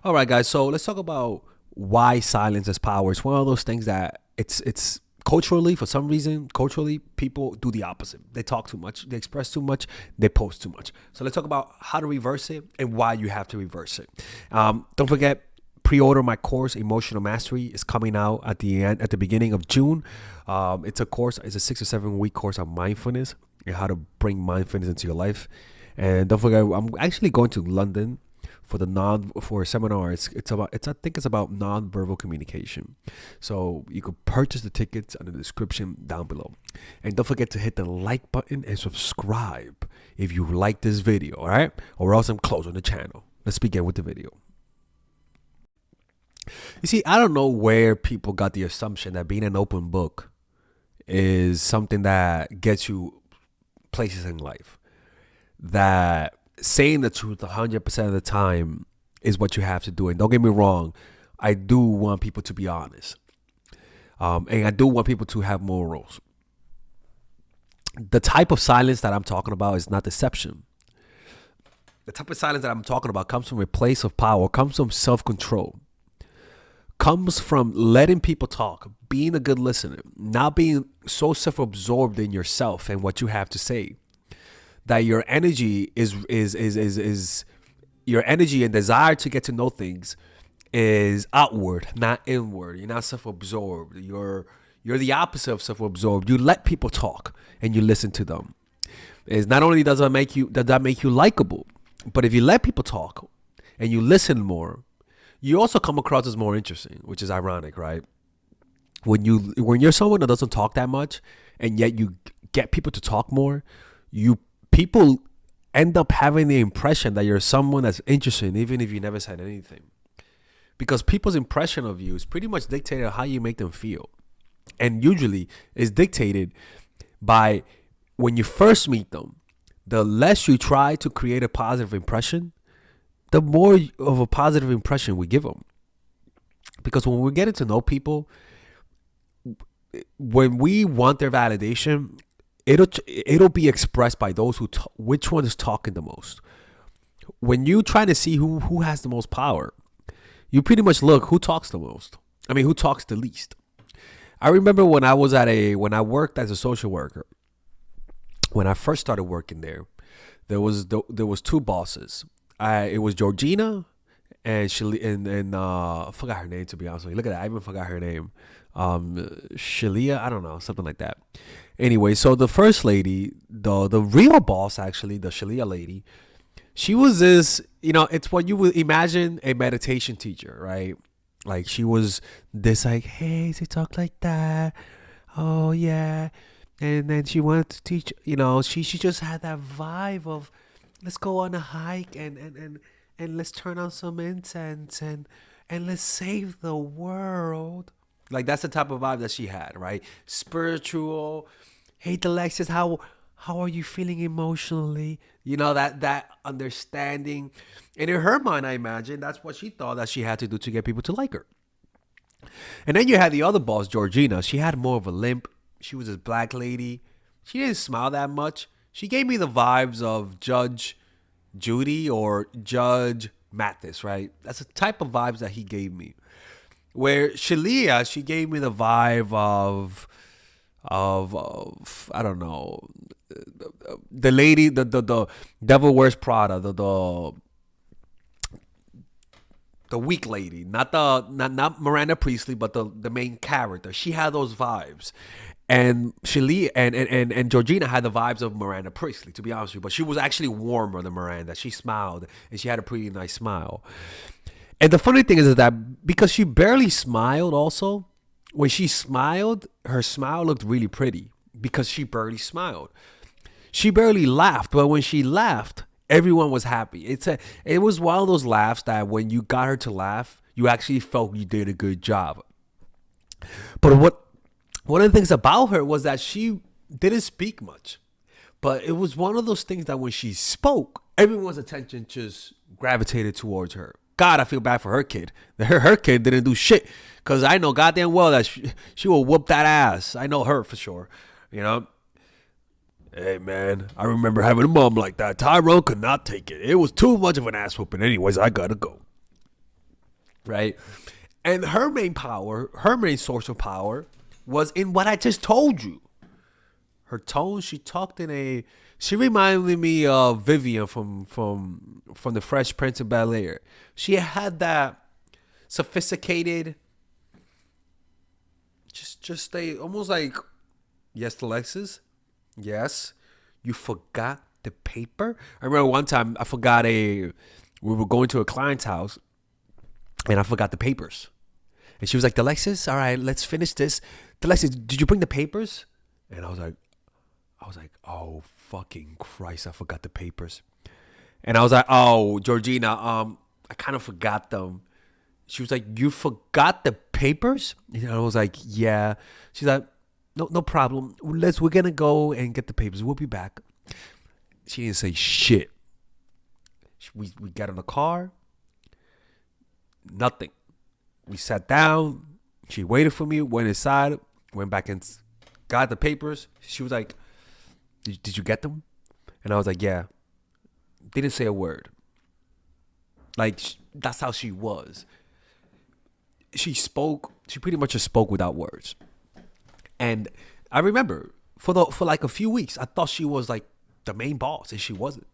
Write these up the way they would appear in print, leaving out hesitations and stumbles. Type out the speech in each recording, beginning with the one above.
All right, guys. So let's talk about why silence is power. It's one of those things that it's culturally, for some reason, culturally, people do the opposite. They talk too much, they express too much, they post too much. So let's talk about how to reverse it and why you have to reverse it. Don't forget, pre-order my course, Emotional Mastery, is coming out at the beginning of June. It's a course. It's a 6 or 7 week course on mindfulness and how to bring mindfulness into your life. And don't forget, I'm actually going to London for a seminar. I think it's about non-verbal communication. So you could purchase the tickets in the description down below. And don't forget to hit the like button and subscribe if you like this video, all right? Or else I'm closing the channel. Let's begin with the video. You see, I don't know where people got the assumption that being an open book is something that gets you places in life. That saying the truth 100% of the time is what you have to do. And don't get me wrong, I do want people to be honest. And I do want people to have morals. The type of silence that I'm talking about is not deception. The type of silence that I'm talking about comes from a place of power, comes from self-control, comes from letting people talk, being a good listener, not being so self-absorbed in yourself and what you have to say that your energy is your energy and desire to get to know things is outward, not inward. You're not self-absorbed. You're the opposite of self-absorbed. You let people talk and you listen to them. Is not only does that make you likable, but if you let people talk and you listen more, you also come across as more interesting, which is ironic, right? When you're someone that doesn't talk that much and yet you get people to talk more, people end up having the impression that you're someone that's interesting, even if you never said anything. Because people's impression of you is pretty much dictated on how you make them feel. And usually is dictated by when you first meet them. The less you try to create a positive impression, the more of a positive impression we give them. Because when we're getting to know people, when we want their validation, it'll be expressed by those which one is talking the most. When you try to see who has the most power, you pretty much look who talks the most. I mean, who talks the least. I remember when I worked as a social worker. When I first started working there was two bosses. It was Georgina and I forgot her name, to be honest with you. Look at that, I even forgot her name. Shalia, I don't know, something like that. Anyway, so the first lady, the real boss, actually, the Shalia lady, she was this, it's what you would imagine a meditation teacher, right? Like she was this like, hey, they talk like that. Oh yeah. And then she wanted to teach, she just had that vibe of let's go on a hike and let's turn on some incense and let's save the world. Like that's the type of vibe that she had, right? Spiritual. Hey, Alexis, how are you feeling emotionally? That understanding. And in her mind, I imagine that's what she thought that she had to do to get people to like her. And then you had the other boss, Georgina. She had more of a limp. She was this black lady. She didn't smile that much. She gave me the vibes of Judge Judy or Judge Mathis, right? That's the type of vibes that he gave me. Where Shalia, she gave me the vibe of I don't know, the lady, the Devil Wears Prada, the weak lady, not Miranda Priestley, but the main character. She had those vibes. And Shalia and Georgina had the vibes of Miranda Priestley, to be honest with you. But she was actually warmer than Miranda. She smiled and she had a pretty nice smile. And the funny thing is that because she barely smiled also, when she smiled, her smile looked really pretty because she barely smiled. She barely laughed, but when she laughed, everyone was happy. It was one of those laughs that when you got her to laugh, you actually felt you did a good job. But one of the things about her was that she didn't speak much. But it was one of those things that when she spoke, everyone's attention just gravitated towards her. God, I feel bad for her kid. Her kid didn't do shit. Because I know goddamn well that she will whoop that ass. I know her for sure. Hey, man, I remember having a mom like that. Tyrone could not take it. It was too much of an ass whooping. Anyways, I gotta go. right? And her main power, her main source of power was in what I just told you. Her tone, she talked in a, she reminded me of Vivian from the Fresh Prince of Bel-Air. She had that sophisticated, just a almost like, yes, Alexis, yes, you forgot the paper. I remember one time we were going to a client's house and I forgot the papers. And she was like, Alexis, all right, let's finish this. Alexis, did you bring the papers? And I was like, oh fucking Christ, I forgot the papers. And I was like, oh, Georgina, I kind of forgot them. She was like, you forgot the papers? And I was like, yeah. She's like, no problem. We're gonna go and get the papers. We'll be back. She didn't say shit. We got in the car. Nothing. We sat down. She waited for me. Went inside. Went back and got the papers. She was like, did you get them? And I was like, yeah. Didn't say a word. Like, that's how she was. She pretty much just spoke without words. And I remember for like a few weeks, I thought she was like the main boss, and she wasn't.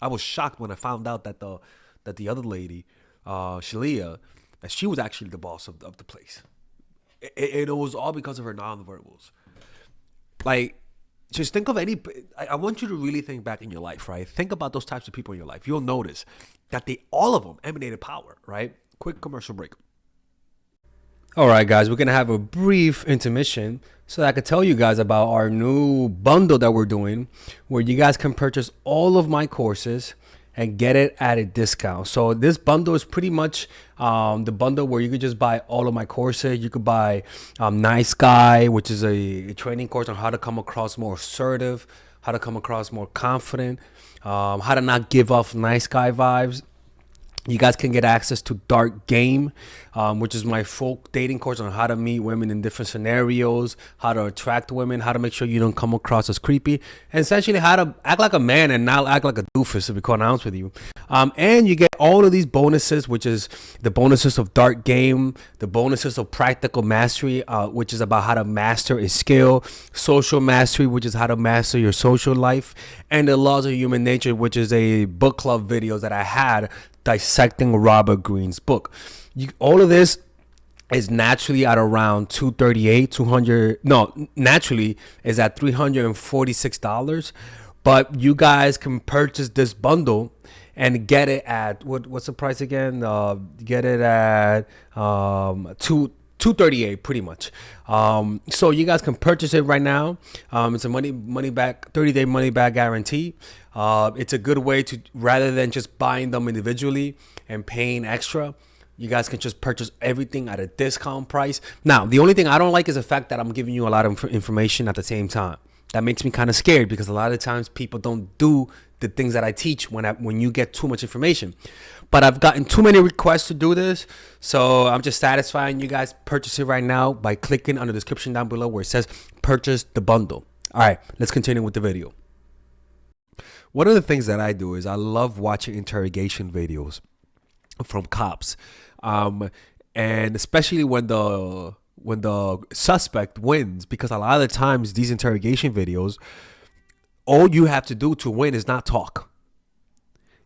I was shocked when I found out that the other lady, Shalia, that she was actually the boss of the place. It was all because of her nonverbals. Like, just think of any. I want you to really think back in your life, right? Think about those types of people in your life. You'll notice that all of them emanated power, right? Quick commercial break. All right, guys, we're going to have a brief intermission so that I could tell you guys about our new bundle that we're doing where you guys can purchase all of my courses and get it at a discount. So this bundle is pretty much the bundle where you could just buy all of my courses. You could buy Nice Guy, which is a training course on how to come across more assertive, how to come across more confident, how to not give off nice guy vibes. You guys can get access to Dark Game, which is my full dating course on how to meet women in different scenarios, how to attract women, how to make sure you don't come across as creepy, and essentially how to act like a man and not act like a doofus, to be quite honest with you. And you get all of these bonuses, which is the bonuses of Dark Game, the bonuses of Practical Mastery, which is about how to master a skill, Social Mastery, which is how to master your social life, and the Laws of Human Nature, which is a book club videos that I had dissecting Robert Greene's book. All of this is naturally at around naturally is at $346, but you guys can purchase this bundle and get it at what's the price again? Get it at 238 pretty much. So you guys can purchase it right now. It's a money back 30-day money back guarantee. It's a good way to, rather than just buying them individually and paying extra, you guys can just purchase everything at a discount price. Now, the only thing I don't like is the fact that I'm giving you a lot of information at the same time. That makes me kind of scared because a lot of times people don't do the things that I teach when you get too much information. But I've gotten too many requests to do this, so I'm just satisfying you guys. Purchase it right now by clicking on the description down below where it says purchase the bundle. All right, let's continue with the video. One of the things that I do is I love watching interrogation videos from cops, and especially when the suspect wins, because a lot of the times these interrogation videos, all you have to do to win is not talk.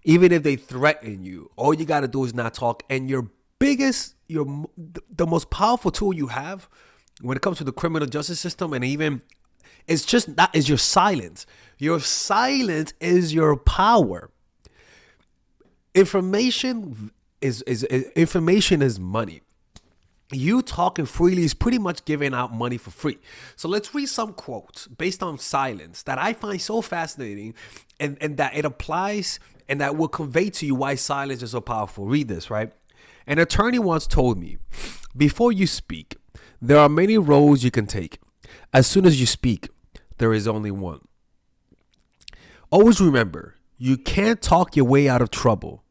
Even if they threaten you, all you got to do is not talk. And the most powerful tool you have when it comes to the criminal justice system, and even it's just that, is your silence. Your silence is your power. Information is money. You talking freely is pretty much giving out money for free. So let's read some quotes based on silence that I find so fascinating, and that it applies and that will convey to you why silence is so powerful. Read this, right? An attorney once told me, before you speak, there are many roads you can take. As soon as you speak, there is only one. Always remember, you can't talk your way out of trouble,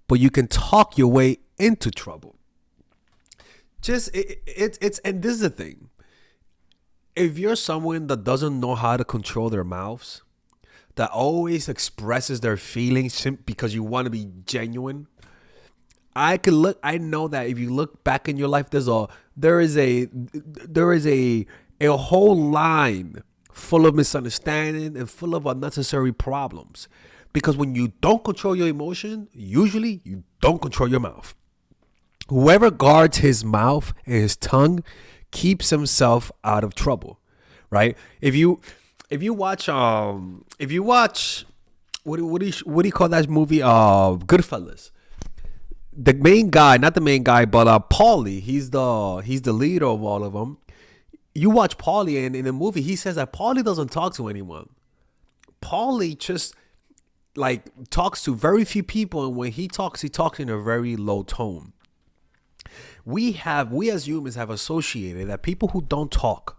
but you can talk your way into trouble. And this is the thing. If you're someone that doesn't know how to control their mouths, that always expresses their feelings because you want to be genuine, I could look. I know that if you look back in your life, there is a there is a whole line full of misunderstanding and full of unnecessary problems. Because when you don't control your emotion, usually you don't control your mouth. Whoever guards his mouth and his tongue keeps himself out of trouble, right? If you watch what do you call that movie? Goodfellas. The main guy, not the main guy, but Paulie. He's the leader of all of them. You watch Paulie, and in the movie, he says that Paulie doesn't talk to anyone. Paulie just like talks to very few people, and when he talks in a very low tone. We as humans have associated that people who don't talk,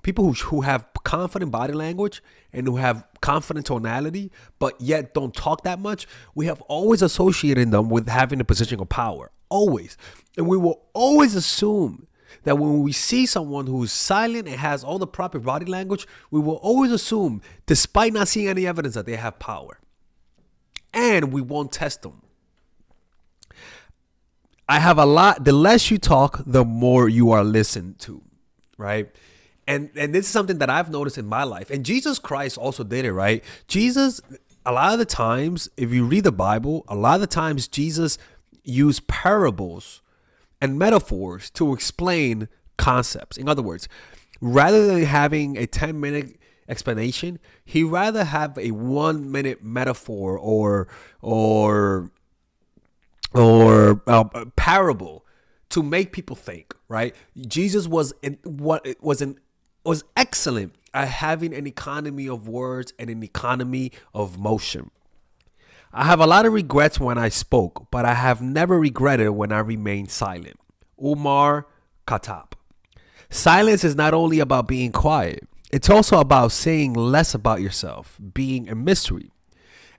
people who have confident body language and who have confident tonality, but yet don't talk that much, we have always associated them with having a position of power. Always. And we will always assume that when we see someone who is silent and has all the proper body language, we will always assume, despite not seeing any evidence, that they have power. And we won't test them. The less you talk, the more you are listened to, right? And this is something that I've noticed in my life. And Jesus Christ also did it, right? Jesus, a lot of the times, if you read the Bible, a lot of the times Jesus used parables and metaphors to explain concepts. In other words, rather than having a 10-minute explanation, he rather have a 1-minute metaphor or a parable to make people think, right? Jesus was excellent at having an economy of words and an economy of motion. I have a lot of regrets when I spoke, but I have never regretted when I remained silent. Umar Khattab. Silence is not only about being quiet, it's also about saying less about yourself, being a mystery.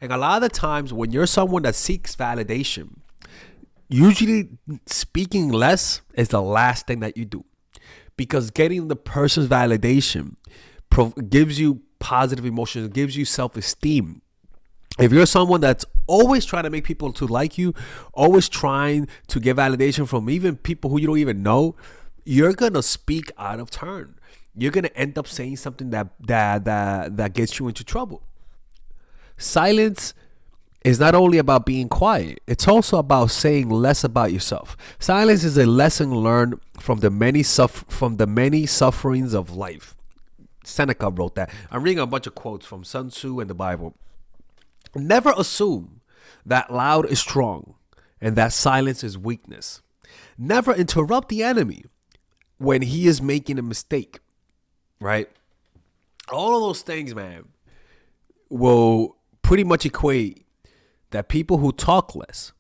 And a lot of the times when you're someone that seeks validation, usually speaking less is the last thing that you do, because getting the person's validation gives you positive emotions, gives you self-esteem. If you're someone that's always trying to make people to like you, always trying to get validation from even people who you don't even know, you're gonna speak out of turn. You're gonna end up saying something that gets you into trouble. Silence is not only about being quiet, it's also about saying less about yourself. Silence is a lesson learned from the many sufferings of life. Seneca wrote that. I'm reading a bunch of quotes from Sun Tzu and the Bible. Never assume that loud is strong and that silence is weakness. Never interrupt the enemy when he is making a mistake, right? All of those things, man, will pretty much equate that people who talk less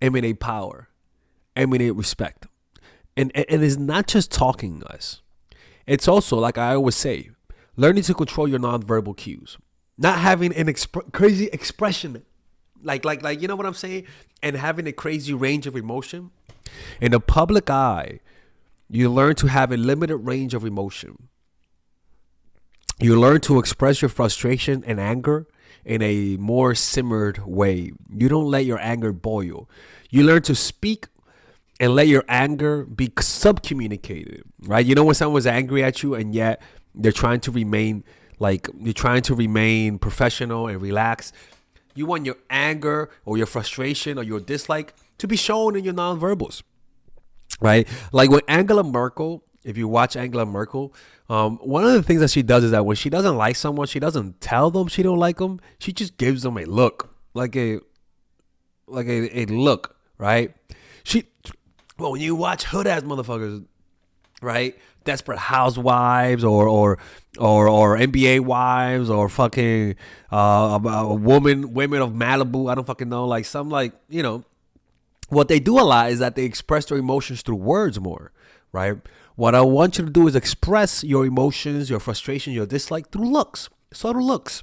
emanate power, emanate respect. And it's not just talking less. It's also, like I always say, learning to control your nonverbal cues. Not having an crazy expression, like you know what I'm saying, and having a crazy range of emotion. In the public eye, you learn to have a limited range of emotion. You learn to express your frustration and anger in a more simmered way. You don't let your anger boil. You learn to speak and let your anger be subcommunicated, right? You know when someone's angry at you and yet they're trying to remain professional and relaxed. You want your anger or your frustration or your dislike to be shown in your nonverbals, right? Like when Angela Merkel, if you watch Angela Merkel, one of the things that she does is that when she doesn't like someone, she doesn't tell them she don't like them. She just gives them a look, like a look, right? When you watch hood ass motherfuckers, right? Desperate Housewives or NBA wives or fucking women of Malibu. I don't fucking know. Like some what they do a lot is that they express their emotions through words more, right? What I want you to do is express your emotions, your frustration, your dislike through looks, subtle looks.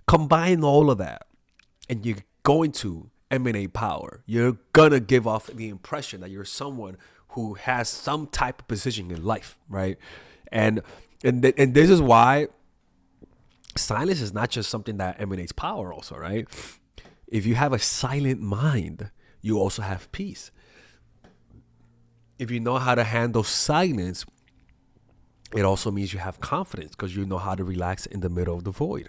Combine all of that, and you're going to emanate power. You're gonna give off the impression that you're someone who has some type of position in life, right? And this is why silence is not just something that emanates power also, right? If you have a silent mind, you also have peace. If you know how to handle silence, it also means you have confidence because you know how to relax in the middle of the void.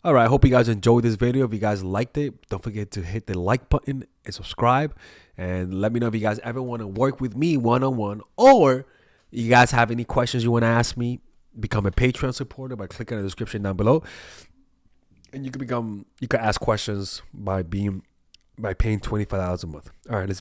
All right, I hope you guys enjoyed this video. If you guys liked it, don't forget to hit the like button and subscribe. And let me know if you guys ever want to work with me one-on-one, or you guys have any questions you want to ask me. Become a Patreon supporter by clicking the description down below. And you can ask questions by paying $25 a month. All right, let's